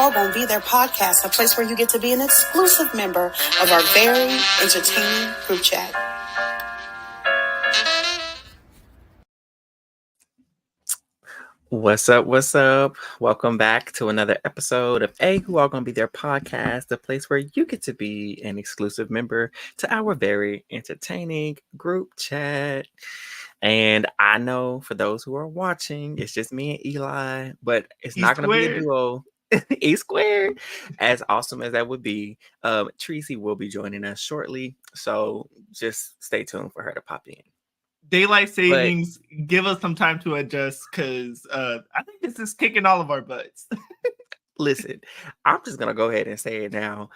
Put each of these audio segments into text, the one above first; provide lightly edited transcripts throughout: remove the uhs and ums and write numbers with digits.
All Gonna Be There podcast, a place where you get to be an exclusive member of our very entertaining group chat. What's up? What's up? Welcome back to another episode of Who All Gonna Be There podcast, the place where you get to be an exclusive member to our very entertaining group chat. And I know for those who are watching, it's just me and Eli, but it's not going to be a duo. E squared, as awesome as that would be. Tracy will be joining us shortly, so just stay tuned for her to pop in. Daylight savings, give us some time to adjust because I think this is kicking all of our butts. Listen, I'm just gonna go ahead and say it now.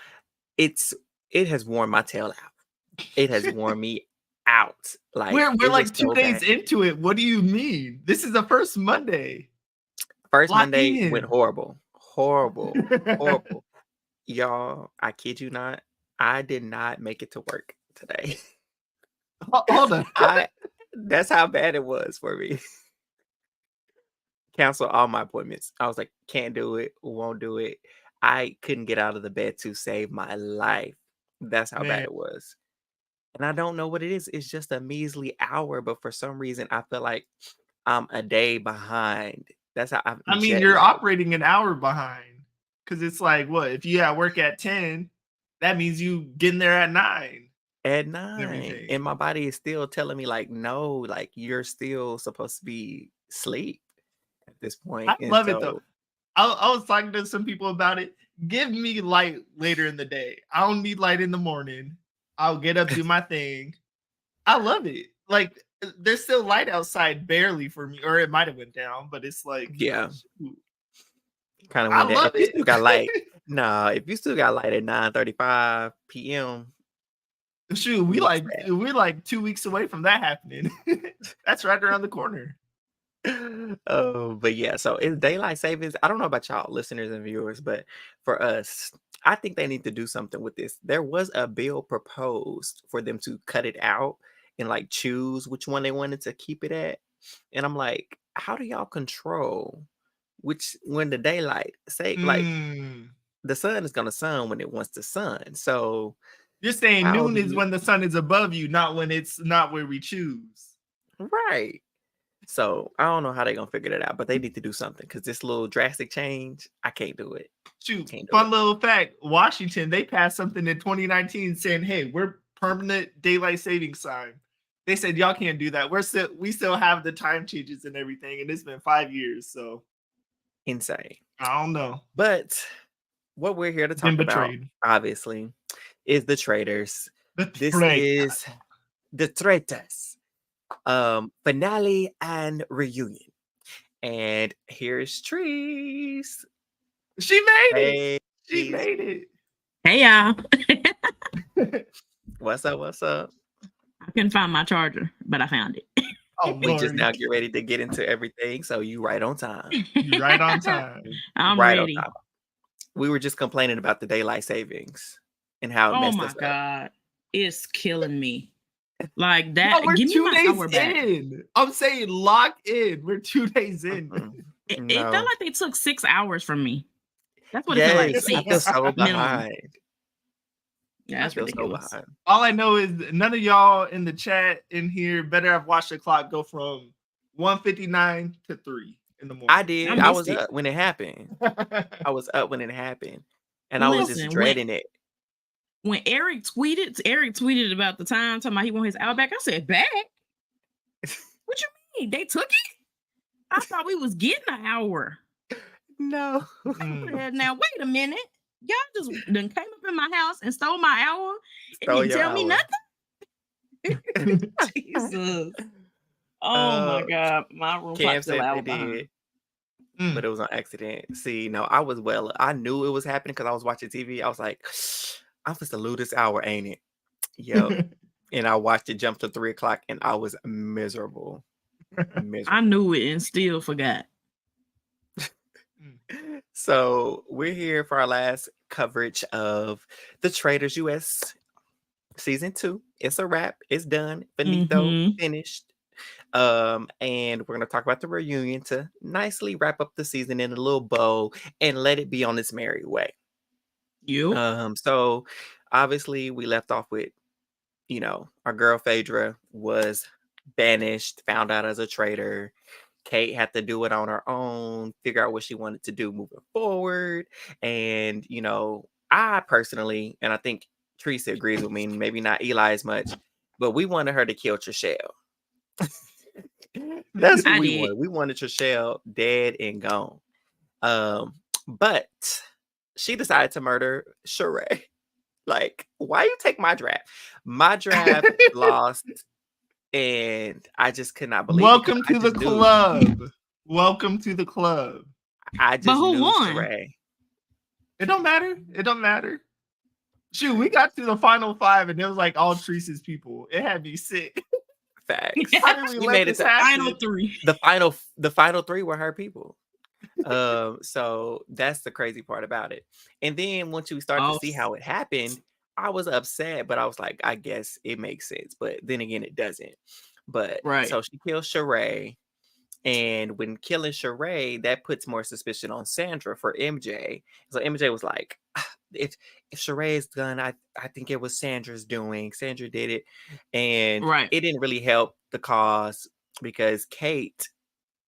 It has worn my tail out. It has worn me out. Like we're like 2 days into it. What do you mean? This is the first Monday. First Monday went horrible. Y'all, I kid you not. I did not make it to work today. Hold on. That's how bad it was for me. Cancel all my appointments. I was like, can't do it, won't do it. I couldn't get out of the bed to save my life. That's how bad it was. And I don't know what it is. It's just a measly hour, but for some reason, I feel like I'm a day behind. That's how I mean, you're operating an hour behind. Because it's like, what? If you at work at 10, that means you getting there at 9. At 9, and my body is still telling me like, no, like you're still supposed to be asleep at this point. I love it though. I was talking to some people about it. Give me light later in the day. I don't need light in the morning. I'll get up, do my thing. I love it. Like there's still light outside barely for me, or it might have went down, but it's like, yeah, kind of went down. If you still got light, if you still got light at 9:35 p.m. Shoot, we're like 2 weeks away from that happening. That's right around the corner. But yeah, so it's daylight savings. I don't know about y'all listeners and viewers, but for us, I think they need to do something with this. There was a bill proposed for them to cut it out and like choose which one they wanted to keep it at. And I'm like, how do y'all control when the daylight like the sun is gonna sun when it wants to sun. So you're saying noon is when the sun is above you, not when it's not where we choose. Right. So I don't know how they're going to figure that out, but they need to do something because this little drastic change, I can't do it. Shoot, fun little fact. Washington, they passed something in 2019 saying, hey, we're permanent daylight savings time. They said, y'all can't do that. We still have the time changes and everything. And it's been 5 years. So insane. I don't know. But what we're here to talk about, obviously, is the Traitors. This is the Traitors finale and reunion. And here's Trees. She made it. She made it. Hey y'all. What's up? I couldn't find my charger, but I found it. Oh, we just now get ready to get into everything. So you right on time. You right on time. I'm ready. We were just complaining about the daylight savings and how it messed us up. Oh my God. It's killing me. Like that. No, we're give 2 me my days hour back. in. I'm saying lock in. We're 2 days in. It felt like they took 6 hours from me. That's what it felt like. I feel so behind. Yeah, that's ridiculous. So all I know is none of y'all in the chat in here better have watched the clock go from 1:59 to 3 in the morning. I did. I was up when it happened. And I was just dreading it. When Eric tweeted about the time, talking about he want his hour back. I said, back? What you mean? They took it? I thought we was getting an hour. No. Now, wait a minute. Y'all just done came up in my house and stole my hour and didn't tell me nothing? Jesus. Oh my God. My room clock still out behind. But it was on accident. See, no, I knew it was happening because I was watching TV. I was like, I'm supposed to lose this hour, ain't it? Yep. And I watched it jump to 3 o'clock and I was miserable. I knew it and still forgot. So we're here for our last coverage of the Traitors US season 2. It's a wrap. It's done. Finito. Finished. And we're gonna talk about the reunion to nicely wrap up the season in a little bow and let it be on its merry way. You. So obviously we left off with, our girl Phaedra was banished, found out as a traitor. Kate had to do it on her own, figure out what she wanted to do moving forward. And, I personally, and I think Teresa agrees with me, maybe not Eli as much, but we wanted her to kill Trishelle. That's what I we did. wanted. We wanted Trishelle dead and gone. But she decided to murder Sheree. Like, why you take my draft? My draft lost, and I just could not believe it. 'cause Welcome I to the just knew- club. Welcome to the club. I But just who knew won? Sheree. It don't matter. It don't matter. Shoot, we got to the final 5 and it was like all Teresa's people. It had me sick. Facts. How did we We let made it this to happen? Final 3. the final 3 were her people. So that's the crazy part about it. And then once you start to see how it happened, I was upset, but I was like, I guess it makes sense. But then again, it doesn't. But Right. so she kills Sheree. And when killing Sheree, that puts more suspicion on Sandra for MJ. So MJ was like, if Sheree is done, I think it was Sandra's doing. Sandra did it. And Right. it didn't really help the cause because Kate,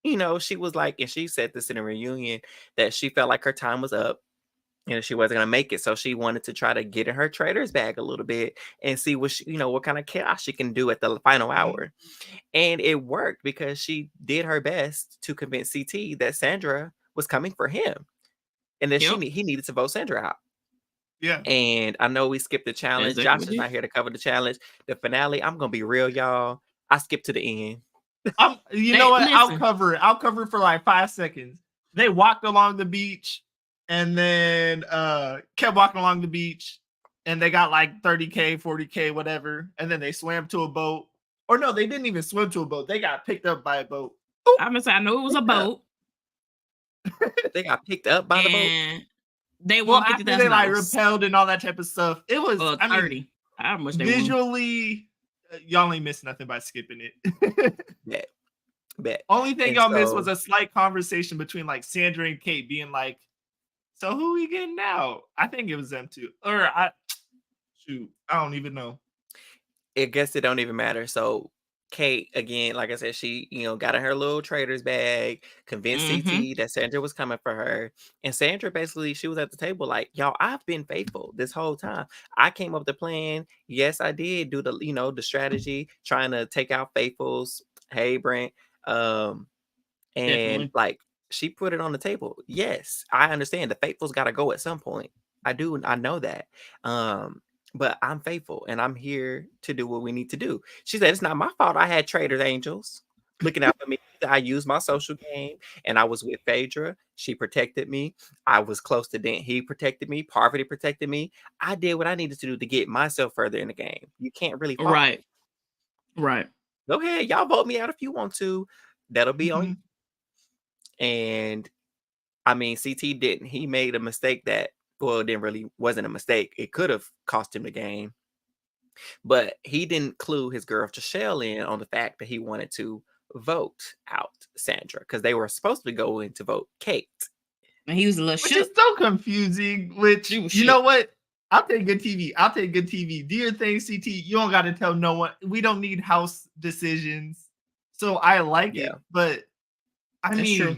she was like, and she said this in a reunion, that she felt like her time was up and she wasn't going to make it. So she wanted to try to get in her traitor's bag a little bit and see what what kind of chaos she can do at the final hour. And it worked because she did her best to convince CT that Sandra was coming for him and that he needed to vote Sandra out. Yeah. And I know we skipped the challenge. Exactly. Josh is not here to cover the challenge. The finale, I'm going to be real, y'all. I skipped to the end. You know what? I'll Listen. cover it. I'll cover it for like 5 seconds. They walked along the beach and then kept walking along the beach and they got like 30K, 40K, whatever. And then they swam to a boat. Or no, they didn't even swim to a boat. They got picked up by a boat. I'm gonna say I know it was a boat. They got picked up by the boat. And they Well, won after they $50,000. like repelled and all that type of stuff, it was 30. How much they won? visually, y'all ain't missed nothing by skipping it. Bet. Only thing And y'all missed so- was a slight conversation between like Sandra and Kate being like, "So who we getting now?" I think it was them two, or I don't even know. I guess it don't even matter. So Kate, again, like I said, she, got in her little trader's bag, convinced CT that Sandra was coming for her. And Sandra basically, she was at the table like, y'all, I've been faithful this whole time. I came up with the plan. Yes, I did do the, the strategy, trying to take out Faithfuls. Hey, Brent. And Definitely. like, she put it on the table. Yes, I understand the Faithfuls got to go at some point. I do. I know that. But I'm faithful and I'm here to do what we need to do. She said, it's not my fault. I had traitors, angels looking out for me. I used my social game and I was with Phaedra. She protected me. I was close to Dent. He protected me. Parvati protected me. I did what I needed to do to get myself further in the game. You can't really fault me. Right. Go ahead. Y'all vote me out if you want to. That'll be on you. And I mean, CT didn't. He made a mistake that, well, it wasn't a mistake. It could have cost him the game. But he didn't clue his girl Trishelle in on the fact that he wanted to vote out Sandra because they were supposed to go in to vote Kate. And he was a little Which shook. is so confusing. Which, you know what? I'll take good TV. Do your thing, CT. You don't got to tell no one. We don't need house decisions. So I like it. But I That's mean, true.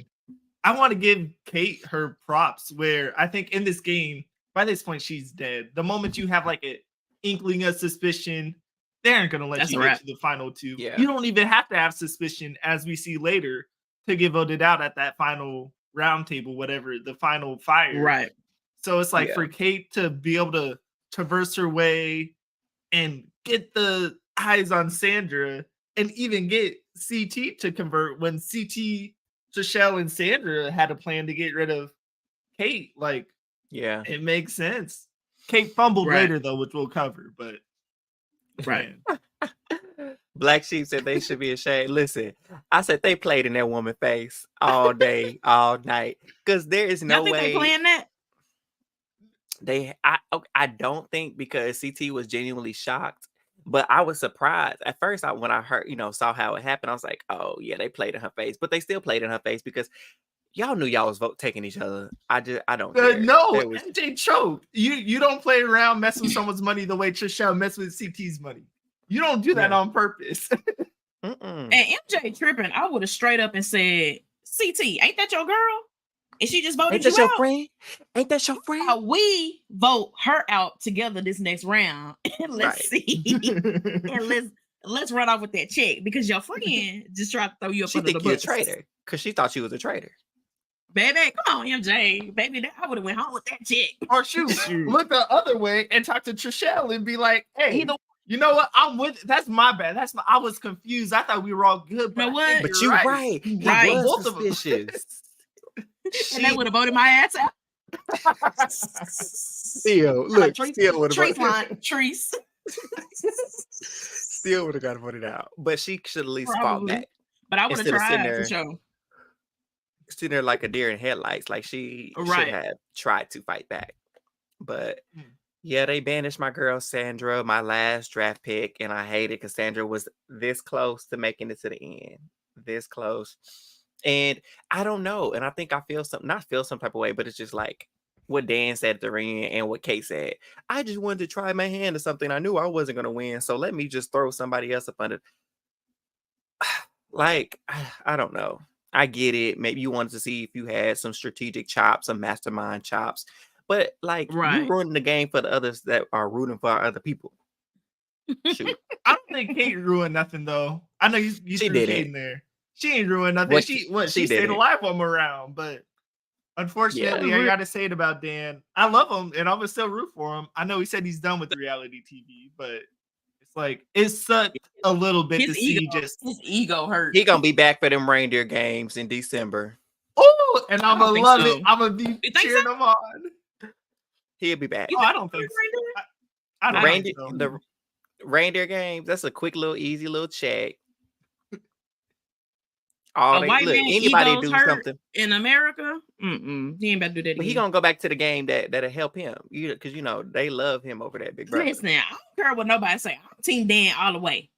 I want to give Kate her props where I think in this game, by this point, she's dead. The moment you have like an inkling of suspicion, they aren't going to let you get to the final 2. Yeah. You don't even have to have suspicion, as we see later, to get voted out at that final round table, whatever, the final fire. Right. So it's like for Kate to be able to traverse her way and get the eyes on Sandra and even get CT to convert when CT, Trishelle, and Sandra had a plan to get rid of Kate. Like, it makes sense. Kate fumbled later, though, which we'll cover, but Black Sheep said they should be ashamed. Listen, I said they played in that woman's face all day, all night. Because there is no way they playing that. I don't think because CT was genuinely shocked But I was surprised at first. When I heard, saw how it happened, I was like, "Oh yeah, they played in her face." But they still played in her face because y'all knew y'all was taking each other. I don't care. No, It was MJ choked. You don't play around messing with someone's money the way Trishelle messed with CT's money. You don't do that on purpose. And MJ tripping. I would have straight up and said, "CT, ain't that your girl?" And she just voted Ain't that you your out. friend? Ain't that your friend? We vote her out together this next round, and let's see, and let's run off with that check because your friend just tried to throw you up She under the think you a bus. traitor because she thought she was a traitor. Baby, come on, MJ, baby, I would have went home with that check. Or shoot, look the other way and talk to Trishelle and be like, "Hey, you know what? I'm with. That's my bad. I was confused. I thought we were all good. But You know what? But you're right. He was both of them. suspicious. And they would have voted my ass out. Still, look, still would have Trees. Still would have got voted out. But she should at least fought back. But I would have tried for sure. Sitting there like a deer in headlights, like she should have tried to fight back. But yeah, they banished my girl Sandra, my last draft pick, and I hate it because Sandra was this close to making it to the end. This close. And I don't know. And I think I feel some type of way, but it's just like what Dan said at the ring and what Kate said. I just wanted to try my hand at something I knew I wasn't going to win. So let me just throw somebody else up under. Like, I don't know. I get it. Maybe you wanted to see if you had some strategic chops, some mastermind chops. But like, you ruining the game for the others that are rooting for our other people. Shoot. I don't think Kate ruined nothing though. I know you she threw did Kate in there. She ain't ruined nothing. Well, she stayed alive one more round, but unfortunately, I gotta say it about Dan. I love him and I'm gonna still root for him. I know he said he's done with reality TV, but it's like it sucked a little bit to see his ego hurt. He gonna be back for them reindeer games in December. Oh, and I'm gonna love it. I'm gonna be cheering him on. He'll be back. I don't think so. I don't think so. The reindeer games, that's a quick little easy little check. Anybody do something in America? He ain't about to do that. But he gonna go back to the game that'll help him. Because they love him over that Big Brother. Listen, I don't care what nobody say. I'm Team Dan all the way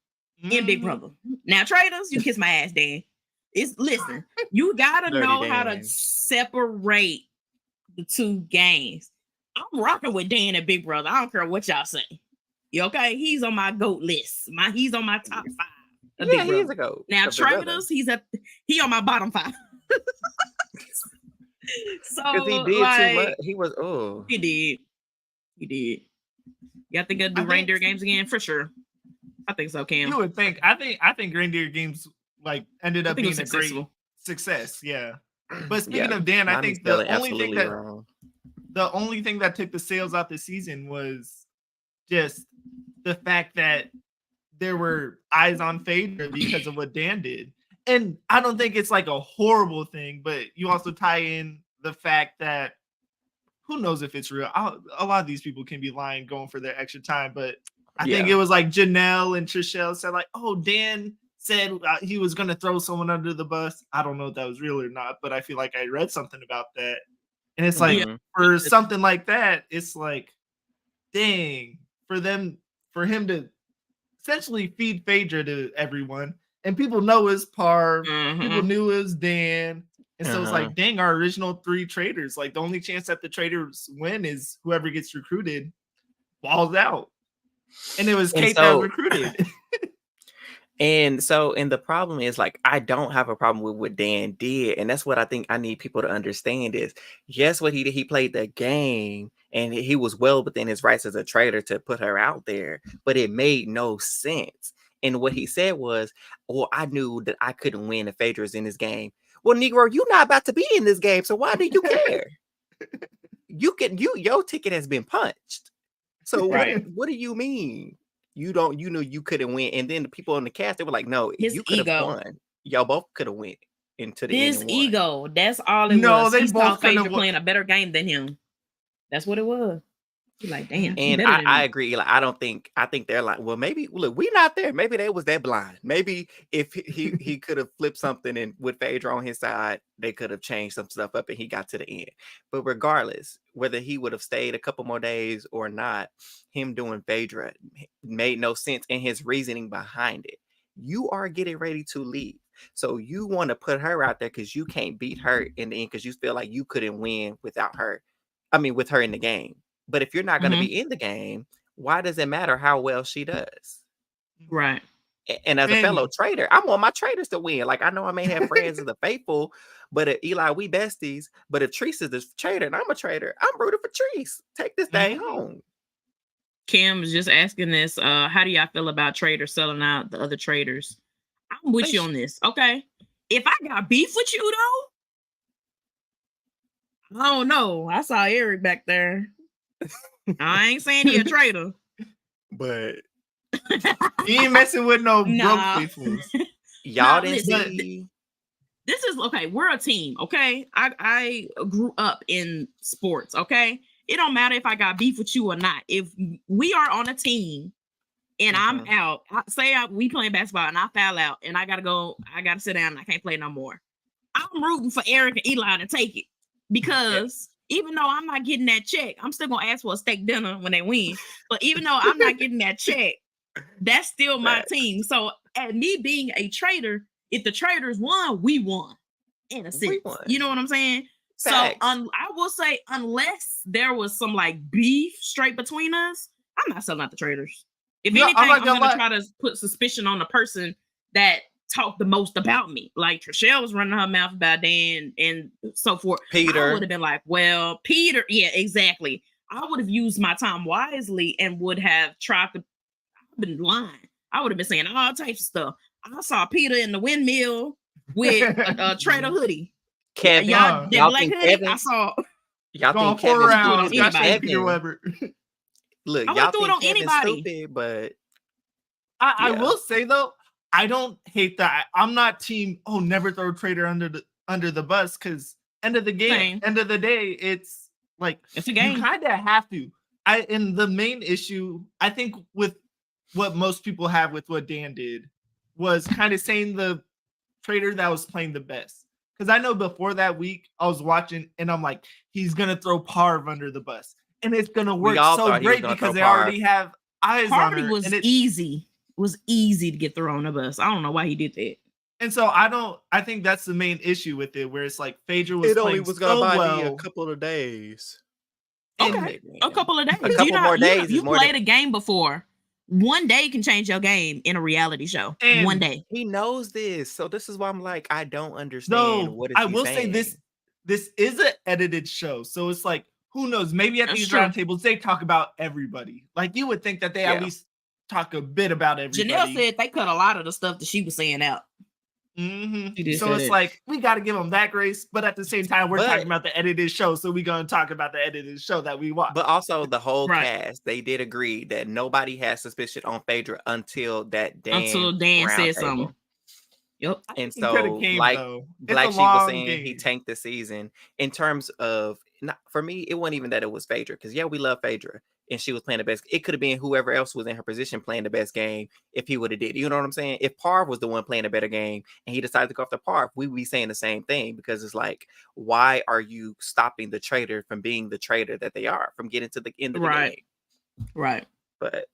in Big Brother. Now, Traitors, you kiss my ass, Dan. Listen, you gotta know how to separate the two games. I'm rocking with Dan and Big Brother. I don't care what y'all say. You okay? He's on my GOAT list. He's on my top 5. Yeah, he's a GOAT. Now, Traitors, he on my bottom 5. So because he did too much. He was He did. Y'all think I'll do reindeer games again? For sure. I think so, Cam. You would think. I think reindeer games ended up being a great success. Yeah. But speaking of Dan, I think the only thing that took the sales out this season was just the fact that there were eyes on Phaedra because of what Dan did. And I don't think it's like a horrible thing, but you also tie in the fact that who knows if it's real. A lot of these people can be lying, going for their extra time, but I think it was like Janelle and Trishelle said like, oh, Dan said he was going to throw someone under the bus. I don't know if that was real or not, but I feel like I read something about that. And it's like, for something like that, it's like, dang, for him to essentially feed Phaedra to everyone. And people know it's Parv. People knew it was Dan. And so it's like, dang, our original 3 traitors. Like, the only chance that the traitors win is whoever gets recruited falls out. And it was Kate that was recruited. And the problem is, like, I don't have a problem with what Dan did. And that's what I think I need people to understand is, yes, what he did, he played the game. And he was well within his rights as a traitor to put her out there. But it made no sense. And what he said was, well, I knew that I couldn't win if Phaedra was in this game. Well, Negro, you're not about to be in this game, so why do you care? Your ticket has been punched. So what do you mean? You know you couldn't win. And then the people on the cast, they were like, no, you could have won. Y'all both could have went into the end. His ego, that's all it was. They both thought Phaedra playing a better game than him. That's what it was. You're like, damn. And I agree. Like, I think they're like, well, maybe look, we not there. Maybe they was that blind. Maybe if he could have flipped something and with Phaedra on his side, they could have changed some stuff up and he got to the end. But regardless, whether he would have stayed a couple more days or not, him doing Phaedra made no sense in his reasoning behind it. You are getting ready to leave. So you want to put her out there because you can't beat her in the end because you feel like you couldn't win without her. I mean, with her in the game. But if you're not going to be in the game, why does it matter how well she does? Right. And as a fellow traitor, I want my traitors to win. Like, I know I may have friends as the faithful, but if Eli, we besties. But if Treese is the traitor and I'm a traitor, I'm rooting for Treese. Take this thing home. Kim was just asking this. How do y'all feel about traitors selling out the other traitors? I'm with you on this. Okay. If I got beef with you, though, I don't know. I saw Eric back there. I ain't saying he a traitor, but he ain't messing with no broke people. Y'all didn't see. This is okay. We're a team, okay? I grew up in sports, okay? It don't matter if I got beef with you or not. If we are on a team and I'm out, we playing basketball and I foul out and I gotta sit down and I can't play no more. I'm rooting for Eric and Eli to take it because even though I'm not getting that check, I'm still gonna ask for a steak dinner when they win. But even though I'm not getting that check, that's still my team. So at me being a traitor, if the traitors won, we won. In a sense. You know what I'm saying? Facts. So I will say, unless there was some like beef straight between us, I'm not selling out the traitors. If anything, I'm gonna try to put suspicion on the person that talked the most about me. Like Trishelle was running her mouth about Dan and so forth. Peter. I would have been like, well, Peter, yeah, exactly. I would have used my time wisely and would have tried to been lying. I would have been saying all types of stuff. I saw Peter in the windmill with a traitor hoodie. Kevin, y'all black hoodie. Kevin, I saw. Y'all think Kevin rounds. Look, I y'all do it on anybody. Stupid, but I will say though, I don't hate that. I'm not team. Oh, never throw traitor under the bus because end of the game, end of the day, it's like it's a game. You kind of have to. And the main issue, I think, with what most people have with what Dan did was kind of saying the traitor that was playing the best. Because I know before that week, I was watching and I'm like, he's gonna throw Parv under the bus, and it's gonna work so great because they already have eyes on her. Was easy. It was easy to get thrown on the bus. I don't know why he did that. And so I think that's the main issue with it, where it's like Phaedra was playing so well. A couple of days. Okay, a couple of days. A couple more days. You played a game before. One day can change your game in a reality show. And one day. He knows this. So this is why I'm like, I don't understand what is I will say this is an edited show. So it's like, who knows? Maybe at these roundtables, they talk about everybody. Like you would think that they at least talk a bit about everybody. Janelle said they cut a lot of the stuff that she was saying out. So it's like we got to give them that grace, but at the same time, we're talking about the edited show, so we're gonna talk about the edited show that we watch. But also the whole cast, they did agree that nobody has suspicion on Phaedra until Dan said something. Yep. And so, like Black Sheep was saying, he tanked the season in terms of. Not for me, it wasn't even that it was Phaedra, because we love Phaedra and she was playing the best. It could have been whoever else was in her position playing the best game if he would have did. You know what I'm saying? If Parv was the one playing a better game and he decided to go after Parv, we would be saying the same thing, because it's like, why are you stopping the traitor from being the traitor that they are, from getting to the end of the game? Right. But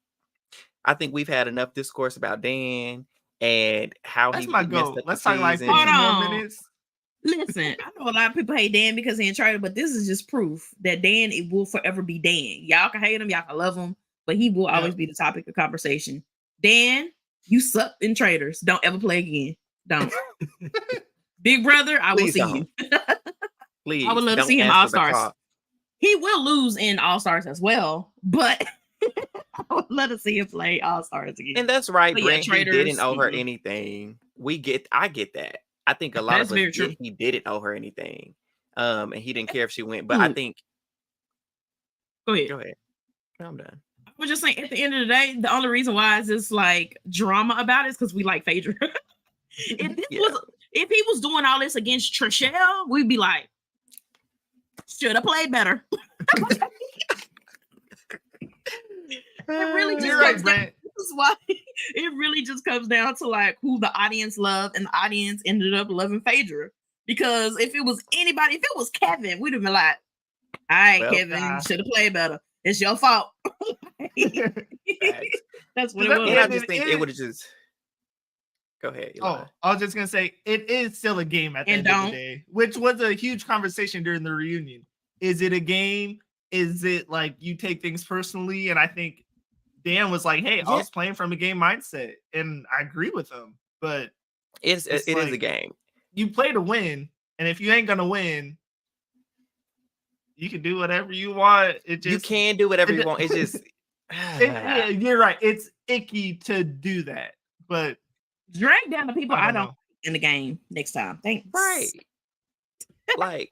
I think we've had enough discourse about Dan and how that's he my goal. Let's talk like 15 more minutes. Listen, I know a lot of people hate Dan because he ain't traitor, but this is just proof that Dan, it will forever be Dan. Y'all can hate him, y'all can love him, but he will always be the topic of conversation. Dan, you suck in traitors. Don't ever play again. Don't. Big brother, I will see you. Please. I would love to see him All-Stars. He will lose in All-Stars as well, but I would love to see him play All-Stars again. And that's right, Brent. He didn't owe her anything. I get that. I think a lot of us he didn't owe her anything. And he didn't care if she went. But I think Go ahead. I'm done. I was just saying, at the end of the day, the only reason why is this like drama about it is because we like Phaedra. If he was doing all this against Trishelle, we'd be like, should have played better. really just You're right, comes down. Brent. This is why it really just comes down to like who the audience loved, and the audience ended up loving Phaedra. Because if it was anybody, if it was Kevin, we'd have been like, all right, Well, Kevin, should have played better. It's your fault. Facts. That's what it That- was. And I it just think it is- would have just. Go ahead. Eli. Oh, I was just gonna say it is still a game at the And end of don't. the day, which was a huge conversation during the reunion. Is it a game? Is it like you take things personally? And I think Dan was like, "Hey, I Yeah. was playing from a game mindset," and I agree with him. But It It's is a like- game. you play to win, and if you ain't gonna win, you can do whatever you want. It just You can do whatever it- you want. It's just. yeah, you're right. It's icky to do that, but Drag down the people I don't know. like in the game next time. Thanks. Right. Like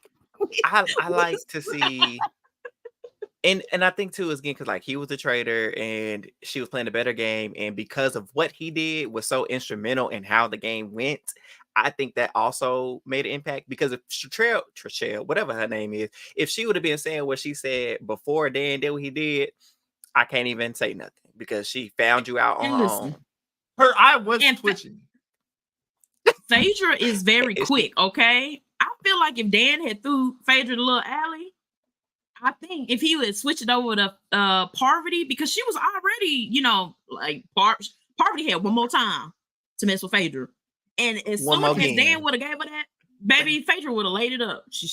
I like to see, and I think too is again because like he was a traitor and she was playing a better game, and because of what he did was so instrumental in how the game went. I think that also made an impact because if Trachelle, whatever her name is, if she would have been saying what she said before Dan did what he did, I can't even say nothing because she found you out on And her listen, own. Her eye was And- twitching. Phaedra is very It's- quick, okay? I feel like if Dan had threw Phaedra the little alley, I think if he would switch it over to Parvati, because she was already, like Parvati had one more time to mess with Phaedra. And as One soon more as game. Dan would have gave her that, baby, Phaedra would have laid it up. She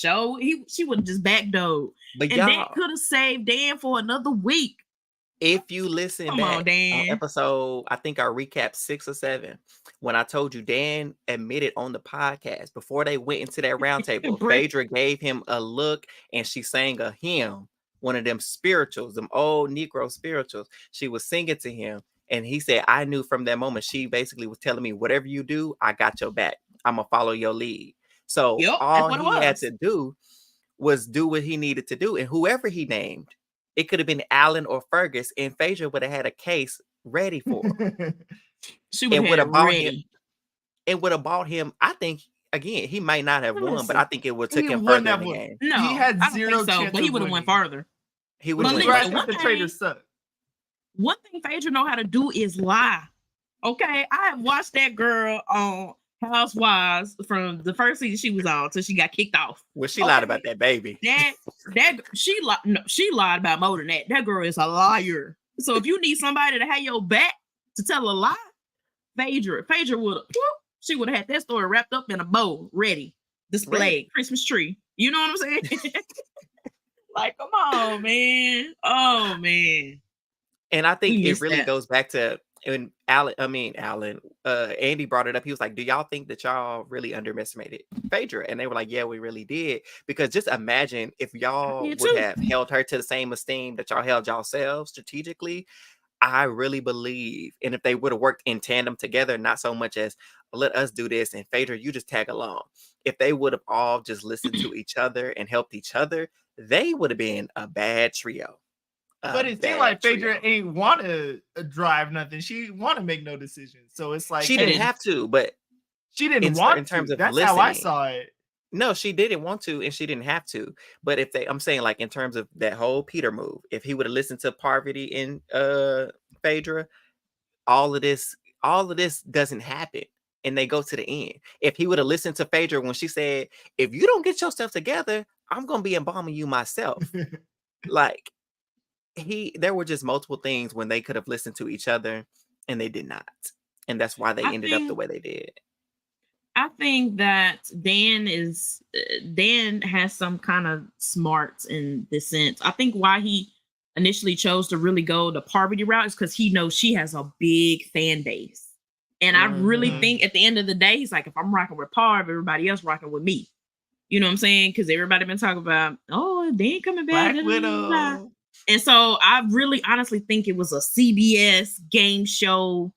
would have just backdoored. But And that y'all, could have saved Dan for another week. if you listen Come back on, on Dan. episode, I think our recap 6 or 7, when I told you Dan admitted on the podcast before they went into that roundtable, Brent. Phaedra gave him a look and she sang a hymn, one of them spirituals, them old Negro spirituals. She was singing to him, and he said, I knew from that moment, she basically was telling me, whatever you do, I got your back. I'm gonna follow your lead. So Yep, that's all what it he had was. to do was do what he needed to do, and whoever he named, it could have been Allen or Fergus, and Phaedra would have had a case ready for him. She would And have would had have it bought ready. him. It would have bought him. I think again, he might not have won, but Listen, I think it would have took he him wouldn't further in have the won. game. No, He had I don't zero think so, chance but he of would have went winning. farther. He would have But went Right, listen, further. I think the one thing- Traitors suck. One thing Phaedra know how to do is lie. Okay, I have watched that girl on Housewives from the first season she was on till she got kicked off. Well, she lied Okay. about that baby. She lied about more than that. That girl is a liar. So if you need somebody to have your back to tell a lie, Phaedra would have. She would have had that story wrapped up in a bow, ready, displayed, Christmas tree. You know what I'm saying? Like, come on, man. Oh man. And I think We it missed really that. goes back to and Andy brought it up. He was like, do y'all think that y'all really underestimated Phaedra? And they were like, yeah, we really did. Because just imagine if y'all did would too. have held her to the same esteem that y'all held yourselves strategically. I really believe, and if they would have worked in tandem together, not so much as let us do this and Phaedra, you just tag along. If they would have all just listened to each other and helped each other, they would have been a bad trio. But it seemed like Phaedra ain't want to drive nothing. She want to make no decisions. So it's like she didn't have to, but she didn't in want terms to. of That's how I listening. saw it. No, she didn't want to, and she didn't have to. But if I'm saying like in terms of that whole Peter move, if he would have listened to Parvati and Phaedra, all of this doesn't happen, and they go to the end. If he would have listened to Phaedra when she said, "If you don't get yourself together, I'm gonna be embalming you myself," like there were just multiple things when they could have listened to each other, and they did not, and that's why they ended up the way they did. I think that Dan has some kind of smarts in this sense. I think why he initially chose to really go the Parvati route is because he knows she has a big fan base. And I really think at the end of the day, he's like, if I'm rocking with Parv, everybody else rocking with me. You know what I'm saying? Because everybody been talking about, oh, Dan coming back. Black Widow. And so I really honestly think it was a CBS game show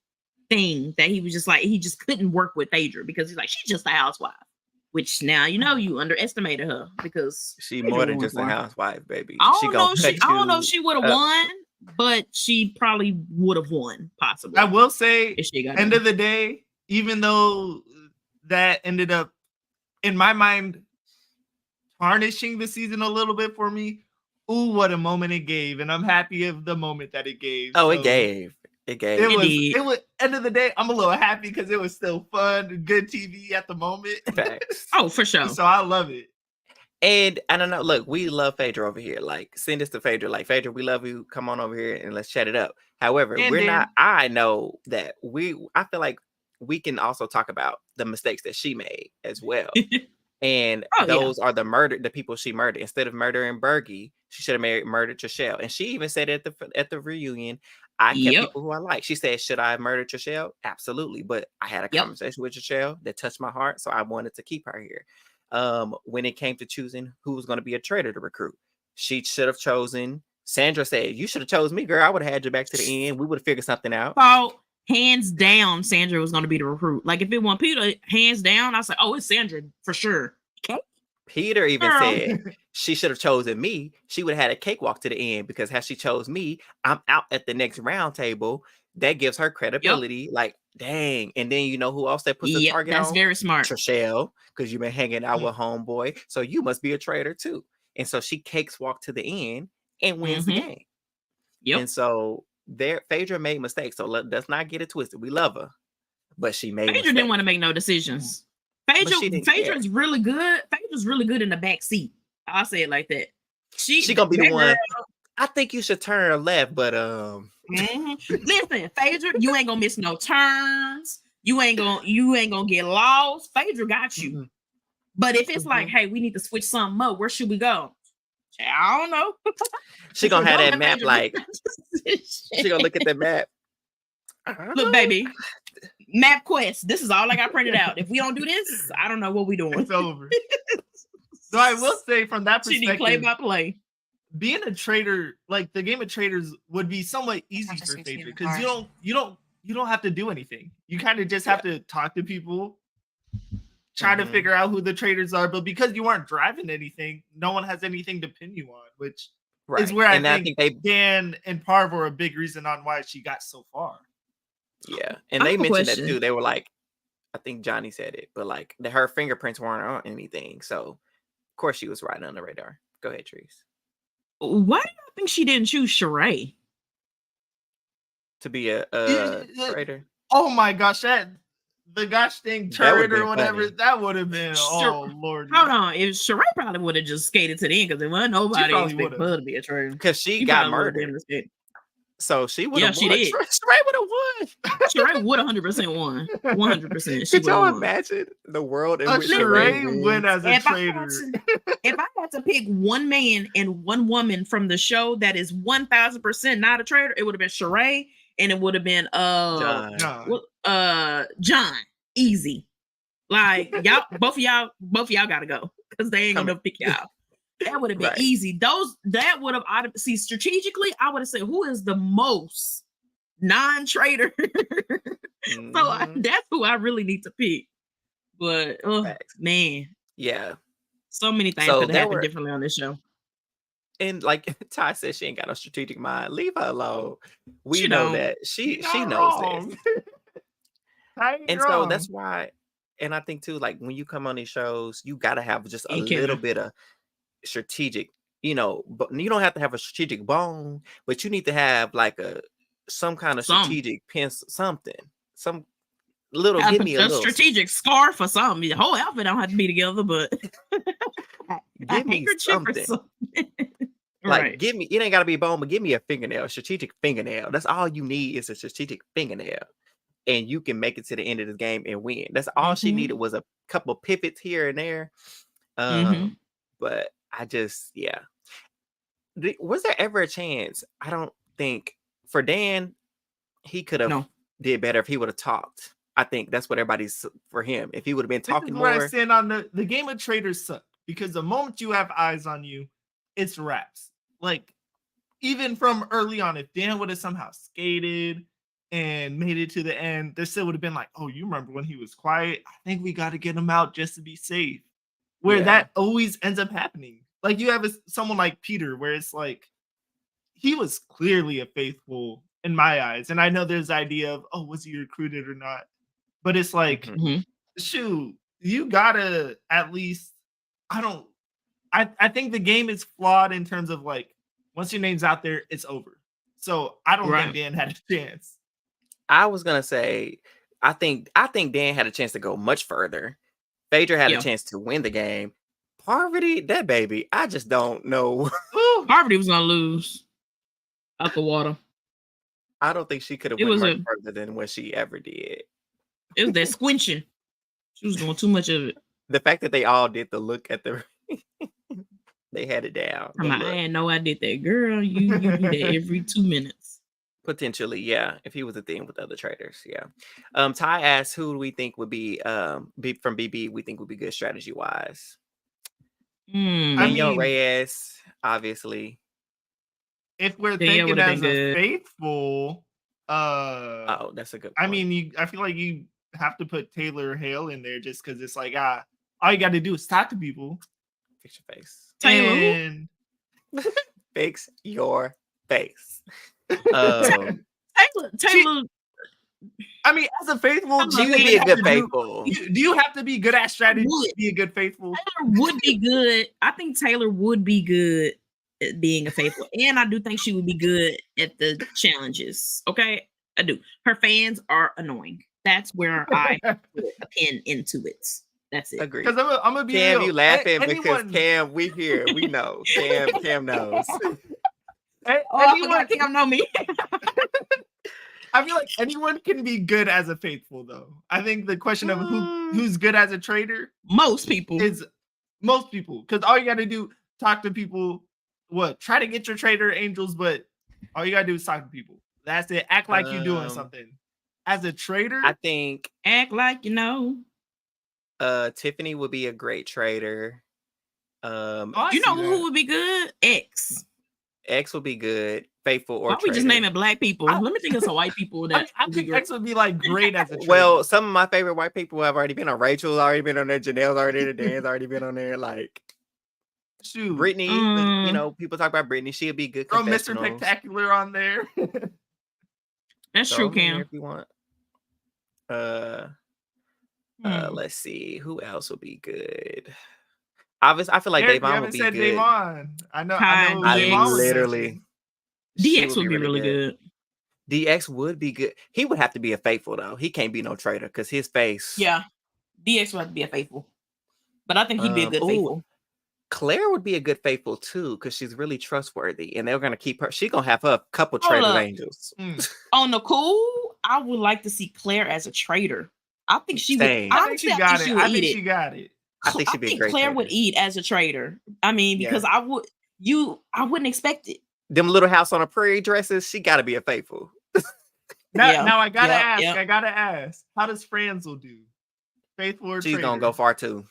thing that he was just like, he just couldn't work with Phaedra because he's like, she's just a housewife. Which now you underestimated her because She more than just a housewife, baby. I don't know if she would have won, but she probably would have won, possibly. I will say, if she got end of the day, even though that ended up, in my mind, tarnishing the season a little bit for me, ooh, what a moment it gave, and I'm happy of the moment that it gave. Oh, so it gave. It was end of the day, I'm a little happy because it was still fun, good TV at the moment. Facts. Oh, for sure. So I love it. And I don't know. Look, we love Phaedra over here. Like, send this to Phaedra. Like, Phaedra, we love you. Come on over here and let's chat it up. However, And we're then- not. I know that I feel like we can also talk about the mistakes that she made as well. And those are the people she murdered. Instead of murdering Byyyeee, she should have murdered Trishelle. And she even said at the reunion, I kept people who I like. She said, should I have murdered Trishelle? Absolutely. But I had a conversation with Trishelle that touched my heart, so I wanted to keep her here. When it came to choosing who was going to be a traitor to recruit, she should have chosen. Sandra said, you should have chose me, girl. I would have had you back to the end. We would have figured something out. So, hands down, Sandra was going to be the recruit. Like, if it wasn't Peter, hands down, I was like, oh, it's Sandra for sure. Okay. Peter even said she should have chosen me. She would have had a cakewalk to the end because how she chose me, I'm out at the next round table. That gives her credibility. Like, dang. And then you know who else that puts the target on? That's very smart. Trishelle, because you've been hanging out with homeboy. So you must be a traitor too. And so she cakes walk to the end and wins the game. And so Phaedra made mistakes. So let's not get it twisted. We love her, but she made Phaedra didn't want to make no decisions. Phaedra's really good. Phaedra's really good in the back seat. I'll say it like that. She gonna be the one. I think you should turn left, but Listen, Phaedra, you ain't gonna miss no turns. You ain't gonna get lost. Phaedra got you. But if it's like, hey, we need to switch something up, where should we go? I don't know. She gonna have that map like she gonna look at the map. Look, baby, map quest. This is all I got printed out. If we don't do this, I don't know what we doing. It's over. So I will say from that perspective, play by play. Being a traitor, like the game of traitors, would be somewhat easy for Phaedra because you don't have to do anything. You kind of just have to talk to people, try to figure out who the traitors are. But because you aren't driving anything, no one has anything to pin you on, which is where I think Dan and Parv were a big reason on why she got so far. Yeah, and they mentioned that too. They were like, I think Johnny said it, but like her fingerprints weren't on anything, so of course she was right on the radar. Go ahead, Trees. Why do you think she didn't choose Sheree to be a traitor? Oh my gosh, the gosh dang turret or whatever, funny. That would have been oh lord. Hold on, if Sheree probably would have just skated to the end because there wasn't nobody expecting her to be a traitor because she got murdered. So she would have won. She did. Sheree would have won. Sheree would 100% won. 100%. Could y'all imagine the world in which Sheree win as a traitor? If I had to pick one man and one woman from the show that is 1000% not a traitor, it would have been Sheree and it would have been John. Easy. Like y'all, both of y'all gotta go because they ain't gonna pick y'all. That would have been easy. That would have strategically, I would have said, who is the most non-traitor? So that's who I really need to pick. But man, yeah, so many things could have happened differently on this show. And like Ty said, she ain't got no strategic mind. Leave her alone. We know that she knows this. And so that's why. And I think too, like when you come on these shows, you gotta have just a little bit of strategic, but you don't have to have a strategic bone, but you need to have like some kind of strategic pencil, some little give me a little strategic scarf or something. The whole outfit don't have to be together, but give me something. Like give me, it ain't gotta be a bone, but give me a fingernail, a strategic fingernail. That's all you need is a strategic fingernail. And you can make it to the end of the game and win. That's all she needed was a couple pivots here and there. But I just, was there ever a chance? I don't think for Dan, he could have did better if he would have talked. I think that's what everybody's for him. If he would have been talking more. I stand on the game of traitors suck because the moment you have eyes on you, it's wraps. Like even from early on, if Dan would have somehow skated and made it to the end, there still would have been like, oh, you remember when he was quiet? I think we got to get him out just to be safe. Where that always ends up happening. Like you have someone like Peter, where it's like he was clearly a faithful in my eyes, and I know there's the idea of was he recruited or not, but it's like, shoot, you gotta at least. I think the game is flawed in terms of like Once your name's out there, it's over. So I don't think Dan had a chance. I was gonna say, I think Dan had a chance to go much further. Phaedra had a chance to win the game. Parvati, that baby, I just don't know. Parvati was gonna lose out the water. I don't think she could have went much further than what she ever did. It was that squinching. She was doing too much of it. The fact that they all did the look at the they had it down. I didn't know I did that. Girl, you do that every 2 minutes. Potentially, yeah. If he was a thing with other traders, yeah. Ty asked, who do we think would be from Byyyeee we think would be good strategy wise? Daniel Reyes, obviously. If we're thinking as a faithful, oh, that's a good point. I mean, I feel like you have to put Taylor Hale in there just because it's like, all you got to do is talk to people. Fix your face. Taylor. Fix your face. Taylor. I mean, as a faithful, she would be a good faithful. Do you have to be good at strategy to be a good faithful? Taylor would be good. I think Taylor would be good at being a faithful. And I do think she would be good at the challenges. Okay? I do. Her fans are annoying. That's where I put a pin into it. That's it. Agree. Because I'm gonna be Cam, real. You laughing because Cam, we here. We know. Cam knows. Cam know me. I feel like anyone can be good as a faithful, though. I think the question of who's good as a trader, most people, because all you got to do, talk to people. Try to get your trader angels, but all you got to do is talk to people. That's it. Act like you're doing something. As a trader, I think act like you know. Tiffany would be a great trader. You know who would be good? X would be good. Faithful or why we just naming black people? Let me think of some white people that I think X would be like great as a trader. Well, some of my favorite white people have already been on. Rachel's already been on there. Janelle's already there. Dan's already been on there. Like, shoot, Brittany, you know, people talk about Brittany. She'd be good. Throw Mr. Spectacular on there. That's true, Cam. If you want. Let's see who else would be good. Obviously, I feel like Davon would be good. Davon. I know. Literally. DX would be really good. DX would be good. He would have to be a faithful though. He can't be no traitor because his face. Yeah, DX would have to be a faithful, but I think he'd be a good faithful. Claire would be a good faithful too because she's really trustworthy, and they're gonna keep her. She's gonna have her couple traitor angels. On the cool, I would like to see Claire as a traitor. I think she would. I think she got it. I think she got it. I think she'd be a great Claire trader. would eat as a trader. I mean, because I wouldn't expect it. Them Little House on a Prairie dresses, she got to be a faithful. Now I gotta ask. I gotta ask. How does Franzel do? Faithful or she's trader? Gonna go far too.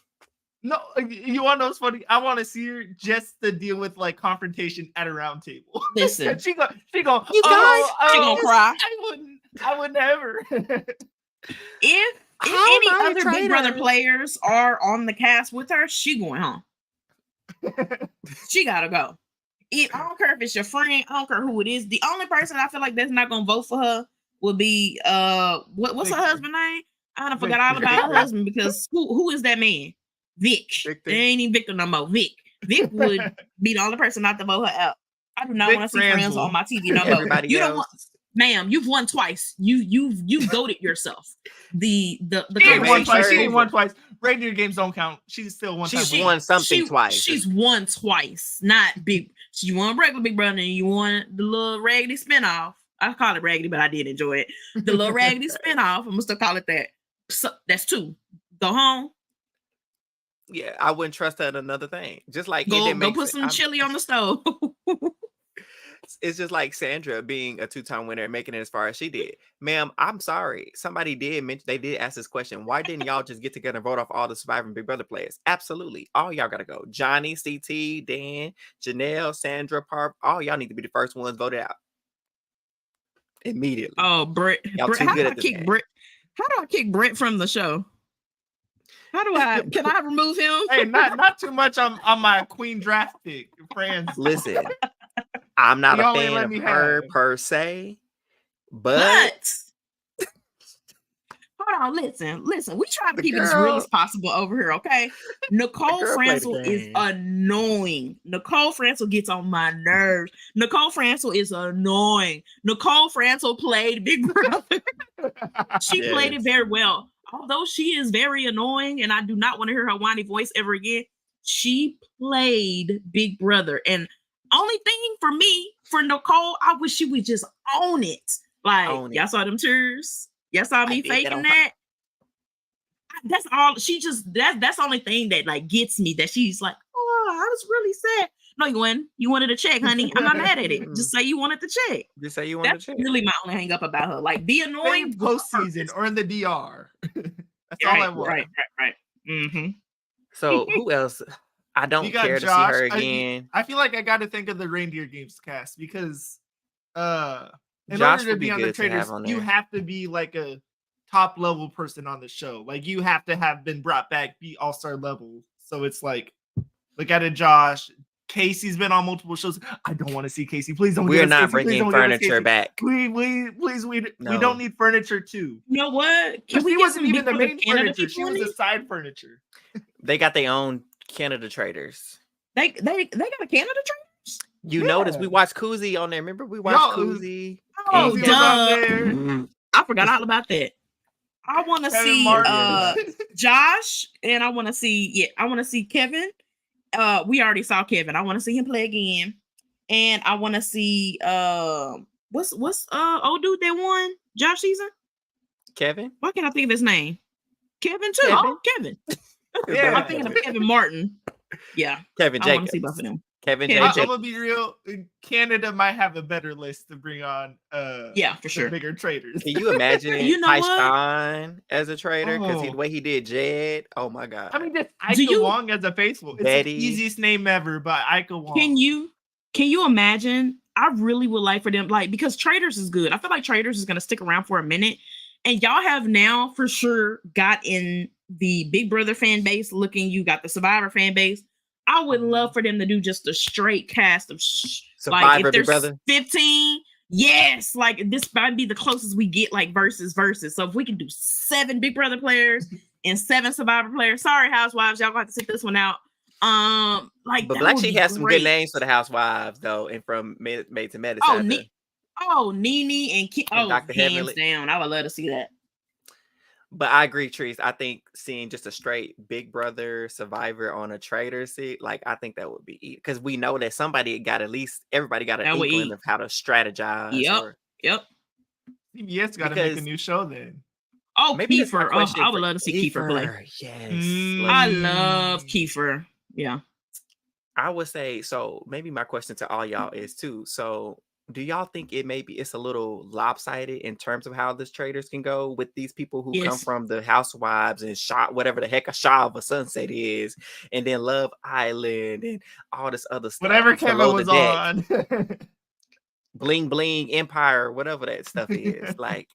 No, you want to know what's funny? I want to see her just to deal with like confrontation at a round table. Listen, she go. You guys, she gonna cry. I would never. If any other Big Brother players are on the cast with her, she going home. She gotta go. I don't care if it's your friend. I don't care who it is. The only person I feel like that's not gonna vote for her would be what's her husband's name? I done forgot all about her husband because who is that man? Vic. They ain't even Victor no more. Vic would be the only person not to vote her out. I do not want to see Friends on my TV no more. You don't want, ma'am. You've won twice. You've goated yourself. The she ain't won twice. Reindeer games don't count. She's still won. She's won something twice. She's won twice. Not big. She won regular Big Brother, and you won the little raggedy spinoff. I call it raggedy, but I did enjoy it. The little raggedy spinoff. I'm gonna still call it that. So that's 2. Go home. Yeah, I wouldn't trust her in another thing. Just like go put some chili on the stove. It's just like Sandra being a 2-time winner and making it as far as she did. Ma'am, I'm sorry. Somebody did mention, they did ask this question. Why didn't y'all just get together and vote off all the surviving Big Brother players? Absolutely. All y'all got to go. Johnny, CT, Dan, Janelle, Sandra, Parp, all y'all need to be the first ones voted out. Immediately. Oh, Brett. How do I kick Brett from the show? Can I remove him? Hey, not too much on my queen draft pick, friends. Listen, I'm not a fan of her per se, but hold hold on, listen. We try to The keep it as real girl- as possible over here, okay? Nicole girl played the Francel is game. annoying. Nicole Francel gets on my nerves. Nicole Francel is annoying. Nicole Francel played Big Brother. She played it Yes. very well. Although she is very annoying and I do not want to hear her whiny voice ever again, she played Big Brother. And only thing for me, for Nicole, I wish she would just own it. Like, Own it. y'all saw them tears? Y'all saw I me did that faking on that? That's all. She just, that's the only thing that like gets me, that she's like, oh, I was really sad. No, you wanted a check, honey. I'm not mad at it. Just say you wanted the check. Just say you want That's to check. really my only hang up about her. Like, be annoying Same postseason or in the DR. That's all I want. Right. Mm-hmm. So who else? I We don't got care to see Josh. her again. I feel like I got to think of the Reindeer Games cast because in Josh order to would be be on the good to have Traitors, on you there. have to be like a top level person on the show. Like you have to have been brought back, be all-star level. So it's like, look at it, Josh. Casey's been on multiple shows. I don't want to see Casey. Please don't. We're give us not Casey. Please bringing don't give us furniture Casey. back. Please, we No. don't need furniture too. You know what? She get wasn't some even the Big Brother main Canada furniture. She people was in the it? side furniture. They got their own Canada Traitors. They got a Canada trade? You Yeah. noticed we watched Koozie on there. Remember we watched Yo, Koozie? Oh, Casey and was on duh. there. Mhm. I forgot all about that. I want to Kevin see Martin. Josh, and I want to see Kevin. We already saw Kevin. I want to see him play again, and I want to see what's old dude that won Josh season? Kevin? Why can't I think of his name? Kevin too. Kevin. Oh, Kevin. Yeah. I'm thinking of Kevin Martin. Yeah, Kevin I want to see Jacobs. both of them. Kevin Yeah, I'm Jacobs. gonna be real. Canada might have a better list to bring on. Yeah, for the sure. bigger traders. Can you imagine You know what? Tyshawn as a traitor? Because Oh. the way he did Jed, oh my god. I mean, just Do Ika you- Wong as a faithful. It's Betty. the easiest name ever, but Ika Wong. Can you imagine? I really would like for them, like, because Traitors is good. I feel like Traitors is gonna stick around for a minute, and y'all have now for sure got in the Big Brother fan base. You got the Survivor fan base. I would love for them to do just a straight cast of like Survivor, if Big there's Brother. 15. Yes, like this might be the closest we get, like versus. So if we can do 7 Big Brother players and 7 Survivor players, sorry Housewives, y'all gonna have to sit this one out. Like, But that Black would Sheep be has some great. good names for the housewives though, and from Made to Medicine. Nene and And Dr. hands Heavenly. down. I would love to see that. But I agree, Trees. I think seeing just a straight Big Brother Survivor on a Trader seat, like I think that would be because we know that everybody got an That would inkling eat. of how to strategize. Yep. CBS got to make Because- a new show then. Oh, Maybe that's my Kiefer. Oh, question I would for love to see Kiefer play. Yes. Mm. I love Kiefer. Yeah. I would say so. Maybe my question to all y'all is too. So, do y'all think it's a little lopsided in terms of how this traders can go with these people who come Yes. from the Housewives and whatever the heck a Shaw of a Sunset is, and then Love Island and all this other stuff. Whatever Kevin Below the was Deck, on. Bling Bling Empire, whatever that stuff is. Like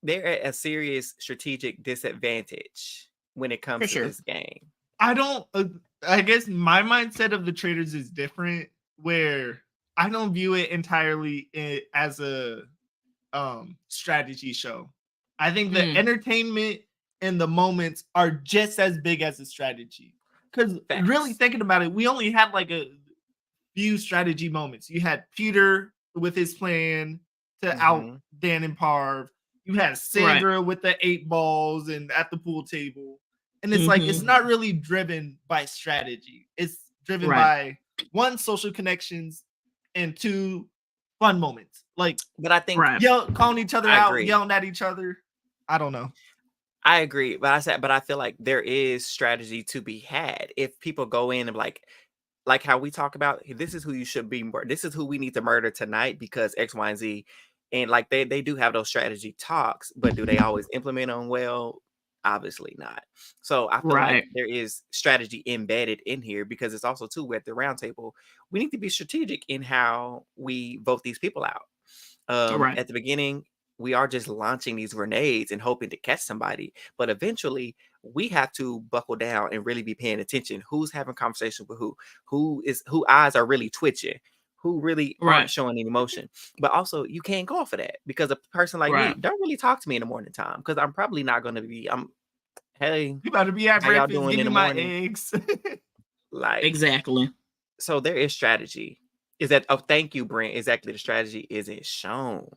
they're at a serious strategic disadvantage when it comes For to sure. this game. I guess my mindset of the traders is different, where I don't view it entirely as a strategy show. I think the entertainment and the moments are just as big as the strategy. Because really thinking about it, we only had like a few strategy moments. You had Peter with his plan to out Dan and Parv. You had Sandra with the 8 balls and at the pool table. And it's like, it's not really driven by strategy. It's driven by 1, social connections, and 2, fun moments. Like, but I think calling each other out, yelling at each other. I don't know. I agree, but I feel like there is strategy to be had if people go in and like how we talk about, this is who you should be. This is who we need to murder tonight because X, Y, and Z. And like they do have those strategy talks, but do they always implement them well? Obviously not. So I feel like there is strategy embedded in here because it's also too, we're at the round table. We need to be strategic in how we vote these people out. At the beginning, we are just launching these grenades and hoping to catch somebody. But eventually we have to buckle down and really be paying attention. Who's having conversation with who eyes are really twitching. who really aren't showing any emotion. But also, you can't go off of that because a person like me don't really talk to me in the morning time because I'm probably not going to be. Hey, you about to be at how y'all breakfast? doing Give in me the my morning? eggs. Like exactly. So there is strategy. Is that thank you, Brent? Exactly, the strategy isn't shown.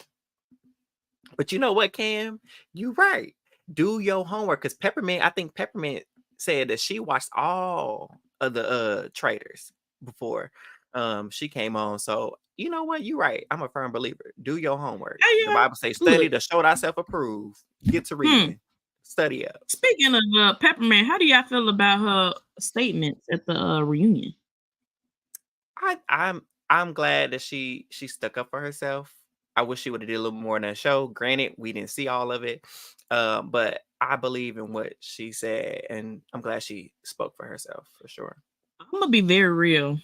But you know what, Cam? You right. Do your homework because I think Peppermint said that she watched all of the Traitors before she came on. So you know what? You're right. I'm a firm believer. Do your homework. The Bible says, study to show thyself approved. Get to reading. Study up. Speaking of Peppermint, how do y'all feel about her statements at the reunion? I'm glad that she stuck up for herself. I wish she would have did a little more in that show. Granted, we didn't see all of it, but I believe in what she said, and I'm glad she spoke for herself for sure. I'm gonna be very real.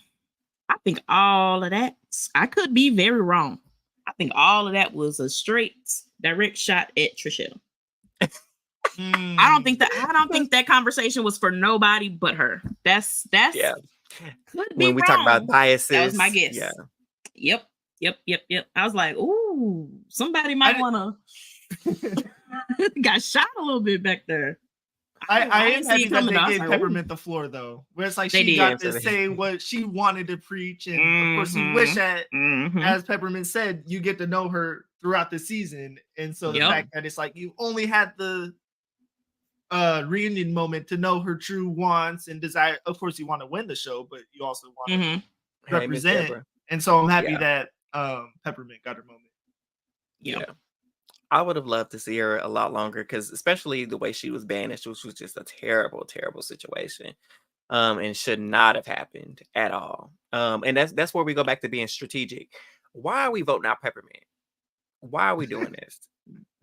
I think all of that. I could be very wrong. I think all of that was a straight, direct shot at Trishelle. I don't think that conversation was for nobody but her. That's yeah. Could be when we wrong. talk about biases, that was my guess. Yeah. Yep. I was like, ooh, somebody might want to got shot a little bit back there. I am happy that they gave Peppermint the floor though, where it's like she got to say what she wanted to preach, and of course you wish that, as Peppermint said, you get to know her throughout the season, and so the fact that it's like you only had the reunion moment to know her true wants and desire. Of course, you want to win the show, but you also want to represent. And so I'm happy that Peppermint got her moment. Yeah. I would have loved to see her a lot longer because especially the way she was banished, which was just a terrible, terrible situation. And should not have happened at all. And that's where we go back to being strategic. Why are we voting out Peppermint? Why are we doing this?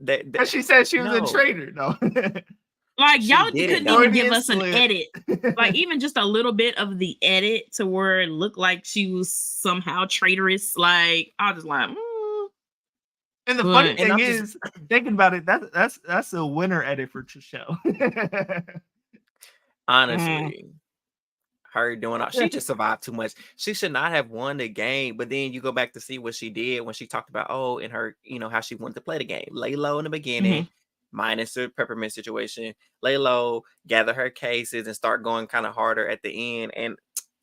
Because she said she was a traitor. No. Like y'all couldn't even give us an edit. Like even just a little bit of the edit to where it looked like she was somehow traitorous. Like I was just like, And the funny thing is, thinking about it, that's a winner edit for Trishelle. Honestly, her doing all, she just survived too much. She should not have won the game. But then you go back to see what she did when she talked about in her, how she wanted to play the game. Lay low in the beginning, minus the Peppermint situation. Lay low, gather her cases, and start going kind of harder at the end. And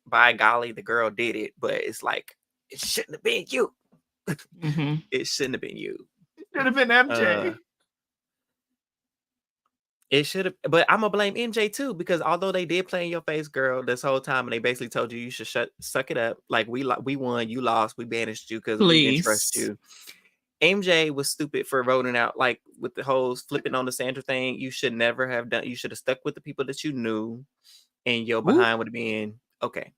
by golly, the girl did it. But it's like it shouldn't have been you. It shouldn't have been you. It should have been MJ. It should have, but I'm gonna blame MJ too because although they did play in your face, girl, this whole time, and they basically told you should suck it up. Like we won, you lost, we banished you because we didn't trust you. MJ was stupid for voting out, like with the whole flipping on the Sandra thing. You should never have done. You should have stuck with the people that you knew, and your behind would have been okay.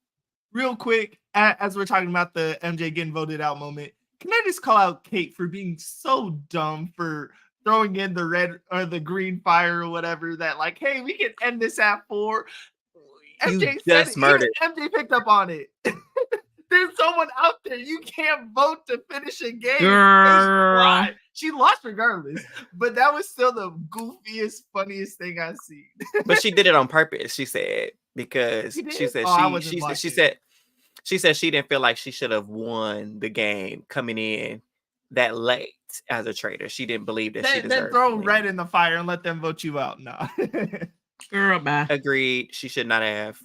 Real quick, as we're talking about the MJ getting voted out moment, can I just call out Kate for being so dumb for throwing in the red or the green fire or whatever that like, hey, we can end this at 4. MJ said MJ picked up on it. There's someone out there. You can't vote to finish a game. She lost regardless, but that was still the goofiest, funniest thing I've seen. But she did it on purpose, she said, because she said she said she didn't feel like she should have won the game coming in that late as a traitor. She didn't believe that she deserved. Then throw red in the fire and let them vote you out. No. Girl, bye. Agreed. She should not have.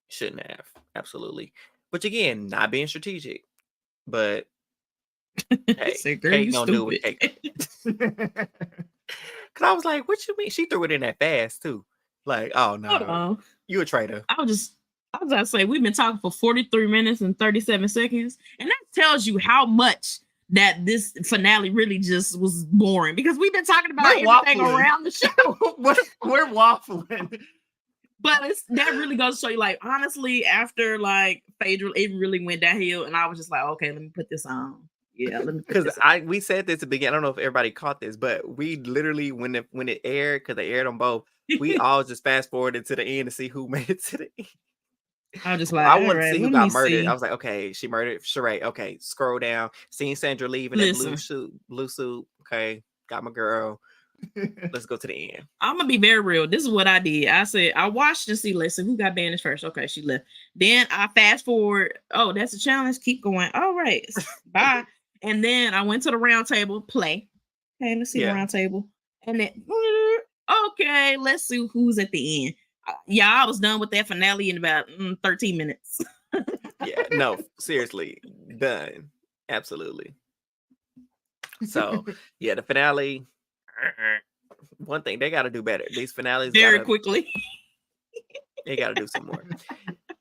Shouldn't have. Absolutely. Which again, not being strategic. But hey, Kate don't do it. Because I was like, what you mean? She threw it in that fast too. Like, oh no, you a traitor. I was about to say, we've been talking for 43 minutes and 37 seconds. And that tells you how much that this finale really just was boring. Because we've been talking about everything around the show. We're waffling. But that really goes to show you, like, honestly, after, like, Phaedra, it really went downhill. And I was just like, okay, let me put this on. Yeah, let me put this on. We said this at the beginning. I don't know if everybody caught this, but we literally, when it aired, because they aired on both, we all just fast forwarded to the end to see who made it to the end. I was just like, I wanted to see who got murdered. I was like, okay, she murdered Sheree. Okay, scroll down. Seeing Sandra leaving that blue suit. Okay, got my girl. Let's go to the end. I'm gonna be very real. This is what I did. I said I watched and see. Let's see who got banished first. Okay, she left. Then I fast forward. Oh, that's a challenge. Keep going. All right, bye. And then I went to the round table. Play. Okay, let's see the round table. And then okay, let's see who's at the end. Yeah, I was done with that finale in about 13 minutes. Yeah, no, seriously, done. Absolutely. So yeah, the finale. One thing they got to do better. These finales very quickly. They got to do some more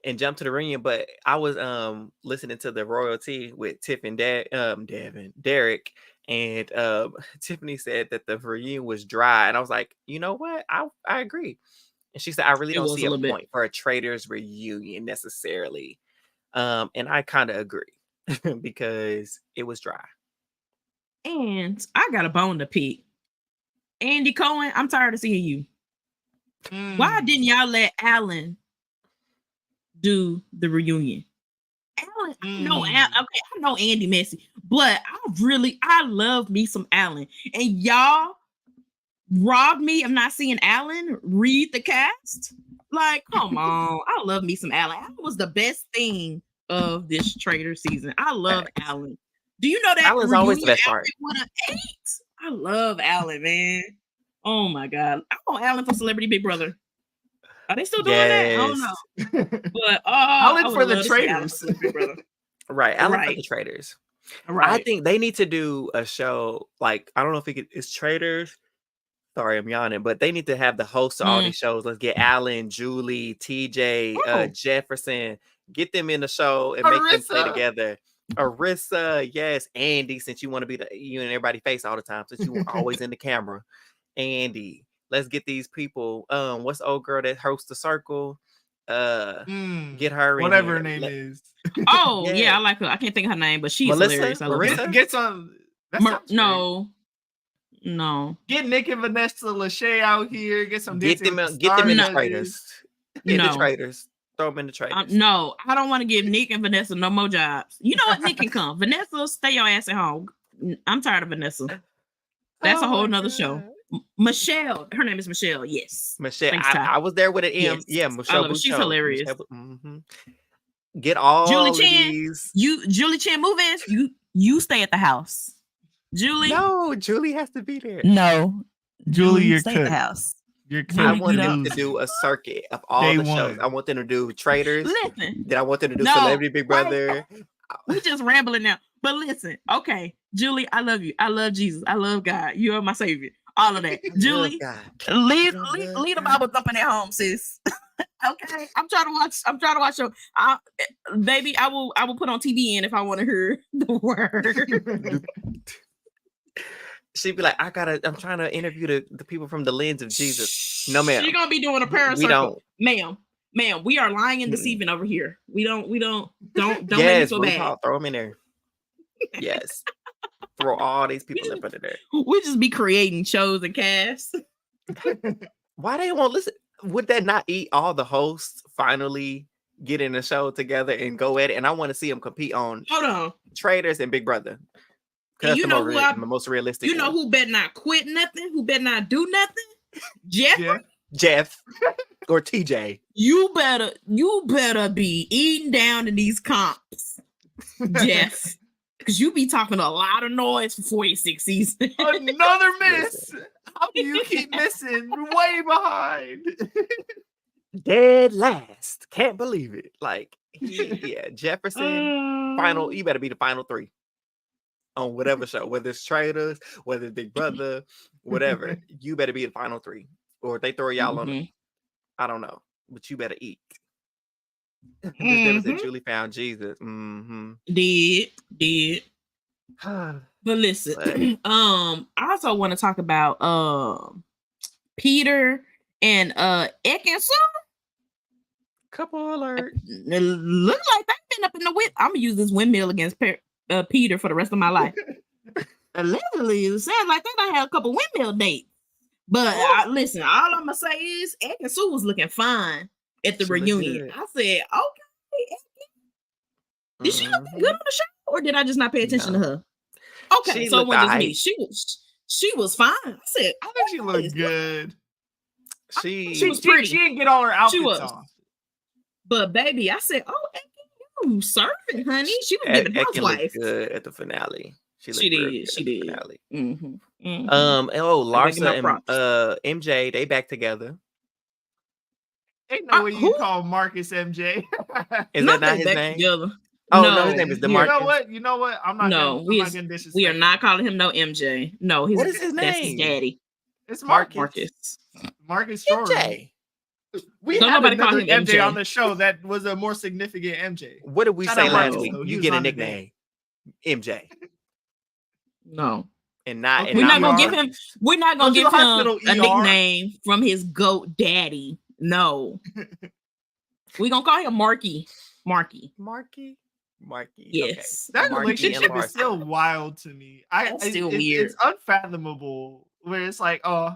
and jump to the reunion. But I was listening to the royalty with Tiff and Derek, and Tiffany said that the reunion was dry, and I was like, you know what? I agree. And she said I really don't see a point for a Traitors reunion necessarily, and I kind of agree because it was dry. And I got a bone to pick. Andy Cohen, I'm tired of seeing you. Why didn't y'all let Alan do the reunion? Alan, I know Andy messy, but I love me some Alan. And y'all robbed me of not seeing Alan read the cast. Like, come on. I love me some Alan. Alan was the best thing of this Traitor season. I love Alan. Do you know that Alan's always the best part? I love Alan, man. Oh my God. I want Alan for Celebrity Big Brother. Are they still doing that? I don't know. But Alan for the Traitors. Right. Alan for the Traitors. Right. I think they need to do a show like, I don't know if it's Traitors. Sorry, I'm yawning, but they need to have the hosts of all these shows. Let's get Alan, Julie, TJ, Jefferson, get them in the show and make them play together. Arissa, yes, Andy, since you want to be you and everybody face all the time, since you were always in the camera. Andy, let's get these people. What's the old girl that hosts the circle? Get her whatever her name is. Oh yeah, I like her. I can't think of her name, but she's hilarious. I love her. Get some. No. Get Nick and Vanessa Lachey out here. Get them in the Traitors. Get the Traitors. Throw them in the Traitors. No, I don't want to give Nick and Vanessa no more jobs. You know what? Nick can come. Vanessa, stay your ass at home. I'm tired of Vanessa. That's a whole nother show. Michelle, her name is Michelle. Yes, Michelle. I was there with an M. Yes. Yeah, Michelle. She's hilarious. Get all Julie of Chen. These. Julie Chen, move in. You stay at the house. Julie. No, Julie has to be there. No, Julie, you're stay at the house. I want them to do a circuit of all the shows. I want them to do Traitors. Listen. Then I want them to do Celebrity Big Brother. We just rambling now. But listen, okay, Julie, I love you. I love Jesus. I love God. You are my savior. All of that. Julie, leave the Bible thumping at home, sis. Okay. I'm trying to watch show. Baby, I will put on TVN if I want to hear the word. She'd be like, I'm trying to interview the people from the lens of Jesus. No, ma'am. She's gonna be doing a prayer circle. Ma'am, we are lying and deceiving over here. We don't make me so bad. Throw them in there. Yes. Throw all these people up under there. We just be creating shows and casts. Why they won't listen? Would that not eat all the hosts finally get in a show together and go at it? And I want to see them compete on Traitors and Big Brother. And you know who the most realistic. You know who better not quit nothing? Who better not do nothing? Jeff or TJ. You better be eating down in these comps, Jeff. Because you be talking a lot of noise for 46 seasons. Another miss. How do you keep missing? Way behind. Dead last. Can't believe it. Like, Jefferson. Final. You better be the final three on whatever show, whether it's Traitors, whether it's Big Brother, whatever. You better be the final three. Or if they throw y'all on them, I don't know. But you better eat. Julie found Jesus. Did. But listen, I also want to talk about Peter and Ekin-Su. Couple alert. Look like they've been up in the whip. I'm gonna use this windmill against Peter for the rest of my life. Allegedly, it sounds like they done had a couple windmill dates. But listen, all I'm gonna say is Ekin-Su was looking fine at the reunion. I said, okay, did she look good on the show, or did I just not pay attention to her? Okay, so it wasn't just me. She was fine. I said, I think she looked good. She was pretty. She didn't get all her outfits She was. off. But baby, I said, "Oh, you serving, honey." She was giving Ekin housewife. looked good at the finale. She did. Good She at the did. finale. Mm-hmm. Mm-hmm. Larsa and MJ, they back together. Ain't no way you call Marcus MJ. Is that not his name? Together. Oh no, his name is DeMarcus. You know what? I'm not. We are not calling him no MJ. No, what is his name? That's his daddy. It's Marcus. Marcus Jordan. MJ. We had another MJ on the show that was a more significant MJ. What did we say last week? You get a nickname, MJ. No. And not. We're not gonna give him. We're not gonna give him a nickname from his goat daddy. No. We're gonna call him Marky. Yes. Okay. That relationship is still wild to me. It's still weird. It's unfathomable. Where it's like, oh,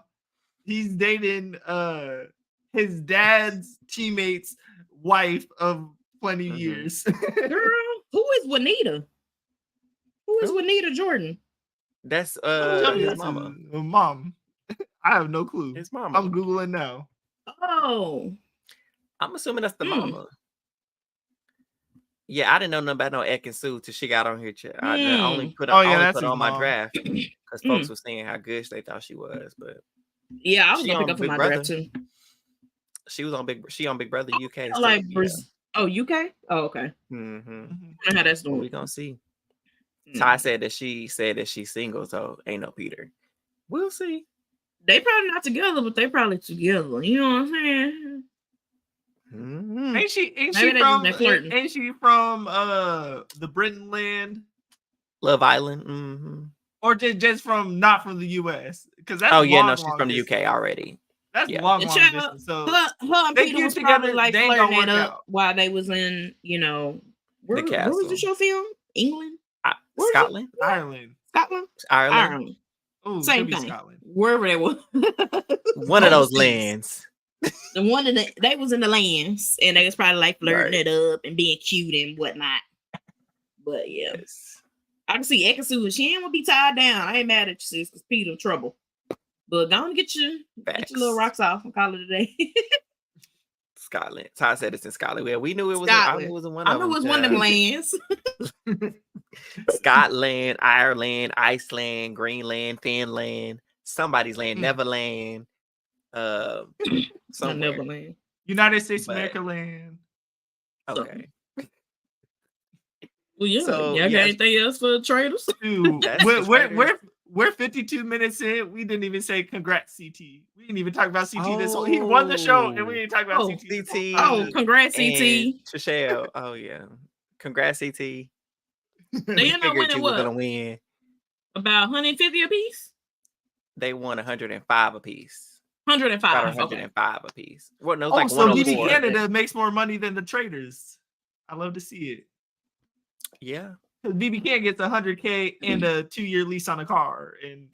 he's dating his dad's teammate's wife of 20 years. Girl, who is Juanita? Who is Juanita Jordan? That's his mama. Mom. I have no clue. His mama. I'm Googling now. Oh. I'm assuming that's the mama. Yeah, I didn't know nothing about no Ekin Sue till she got on here. I only put on my draft because folks were saying how good they thought she was. But yeah, I was gonna pick up for my draft too. She was on Big Brother UK. Like UK? Oh, okay. Mm-hmm. How that's doing? We gonna see. Ty said that she's single, so ain't no Peter. We'll see. They probably not together, but they probably together. You know what I'm saying? Mm-hmm. Ain't she from the Britain land? Love Island? Mm-hmm. Or just not from the US? Because that's she's from the UK already. That's long distance. So her and Peter was probably like flirting it up while they was in, where was the show film? England? Scotland? Ireland. Ooh, same thing. Scotland. Wherever they was. One of those lands. They was in the lands, and they was probably like flirting it up and being cute and whatnot. But yeah, I can see Ekin Sue. She ain't gonna be tied down. I ain't mad at you, sis, because Peter trouble. But go on, get your little rocks off and call it a day. Scotland. Ty said it's in Scotland. Well, we knew it was. Scotland. I knew it was in one of them. I knew it was one of them lands. Scotland, Ireland, Iceland, Greenland, Finland, somebody's land, Neverland. Neverland. United States of America land. Okay. Well, yeah. Y'all got anything else for Traitors? Dude, we're 52 minutes in. We didn't even say congrats, CT. We didn't even talk about CT. He won the show, and we didn't talk about CT. Oh, congrats, CT. Trishelle. Oh yeah, congrats, CT. Do you know when it was gonna win? About 150 apiece. They won 105 apiece. 105. 105 apiece. Well, no, like so Byyyeee Canada makes more money than the Traitors. I love to see it. Yeah. Byyyeee Can gets $100K and a 2-year lease on a car. And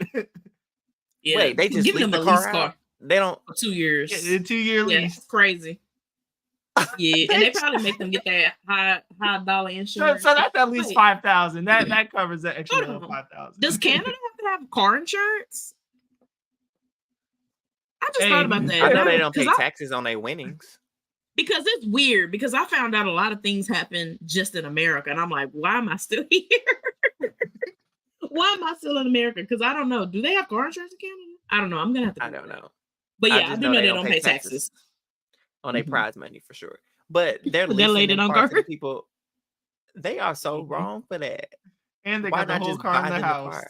wait, they just lease the car? They don't. For 2 years. Yeah, a 2-year lease. Crazy. Yeah, and they probably make them get that high dollar insurance. So that's at least $5,000. That covers the extra $5,000. Does Canada have to have car insurance? I just thought about that. I know they don't pay taxes on their winnings. Because it's weird. Because I found out a lot of things happen just in America, and I'm like, why am I still here? Why am I still in America? Because I don't know. Do they have car insurance in Canada? I don't know. I'm gonna have to. I don't know. But yeah, I do know they don't pay taxes on their prize money for sure. But they're leasing cars to people. They are so wrong for that. And they got the whole car in the house.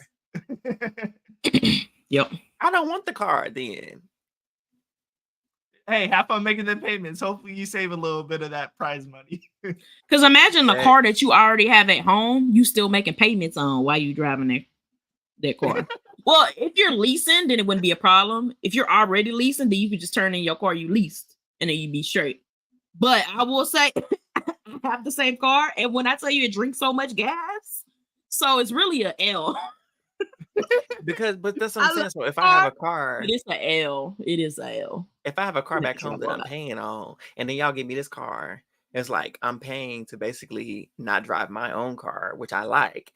Yep. I don't want the car then. Hey, have fun making the payments. Hopefully you save a little bit of that prize money. Because imagine the car that you already have at home, you still making payments on while you driving that car. Well, if you're leasing, then it wouldn't be a problem. If you're already leasing, then you could just turn in your car you leased and then you'd be straight. But I will say I have the same car, and when I tell you it drinks so much gas, so it's really a L. But that's what I'm saying. So if I have a car, it is a L. It is a L. If I have a car back home that I'm paying on, and then y'all give me this car, it's like I'm paying to basically not drive my own car, which I like.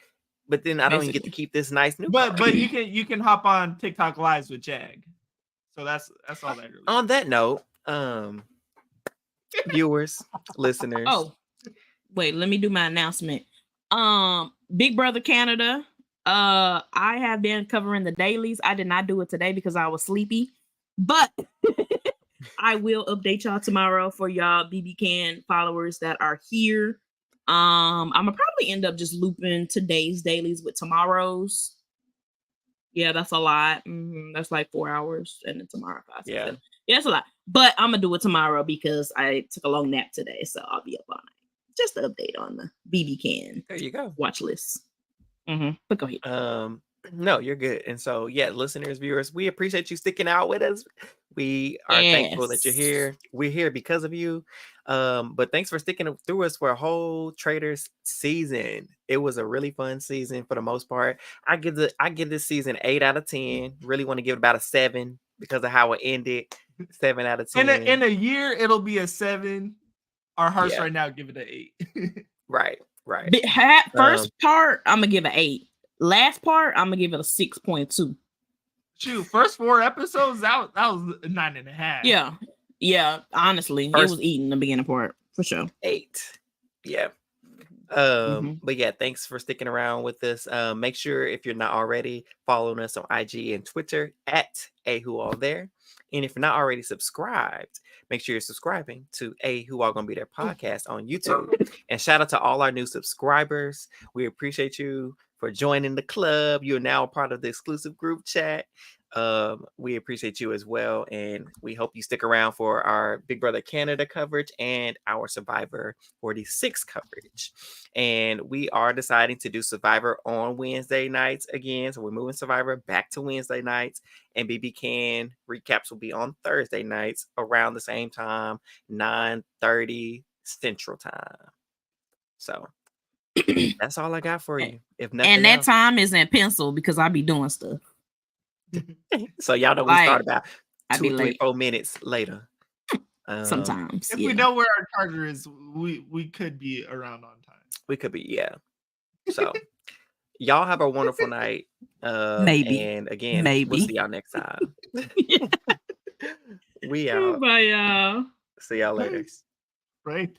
but then I don't even get to keep this nice new But card. you can hop on TikTok lives with Jag. So that's all that really. On that note, viewers, listeners. Oh, wait, let me do my announcement. Big Brother Canada. I have been covering the dailies. I did not do it today because I was sleepy, but I will update y'all tomorrow for y'all BB Can followers that are here. I'm gonna probably end up just looping today's dailies with tomorrow's. Yeah, that's a lot. That's like 4 hours, and then tomorrow 5. Yeah, that's a lot. But I'm gonna do it tomorrow because I took a long nap today, so I'll be up all night. Just an update on the BB Can. There you go. Watch list. But go ahead. No, you're good. And so, yeah, listeners, viewers, we appreciate you sticking out with us. We are thankful that you're here. We're here because of you. But thanks for sticking through us for a whole Traitors season. It was a really fun season for the most part. I give this season 8 out of 10. Really want to give it about a 7 because of how it ended. 7 out of 10. In a year, it'll be a 7. Our hearts right now give it an 8. Right. First part, I'm gonna give it 8. Last part, I'm gonna give it a 6.2. Shoot, first 4 episodes, that was a 9.5. Yeah. Honestly, it was eating the beginning part for sure. 8. Yeah. But yeah, thanks for sticking around with us. Make sure if you're not already following us on IG and Twitter at @WhoAllThere. And if you're not already subscribed, make sure you're subscribing to Who All Gonna Be There podcast on YouTube. And shout out to all our new subscribers. We appreciate you for joining the club. You're now a part of the exclusive group chat. We appreciate you as well, and we hope you stick around for our Big Brother Canada coverage and our Survivor 46 coverage. And we are deciding to do Survivor on Wednesday nights again, so we're moving Survivor back to Wednesday nights, and BB Can recaps will be on Thursday nights around the same time, 9:30 Central Time. So that's all I got for you. If nothing and that else. time is in pencil because I be doing stuff. So y'all know we start about 2, 3, 4 minutes later. Sometimes. If we know where our charger is, we could be around on time. We could be, yeah. So y'all have a wonderful night. Maybe. And again, we'll see y'all next time. We out. Bye, y'all. See y'all later. Right.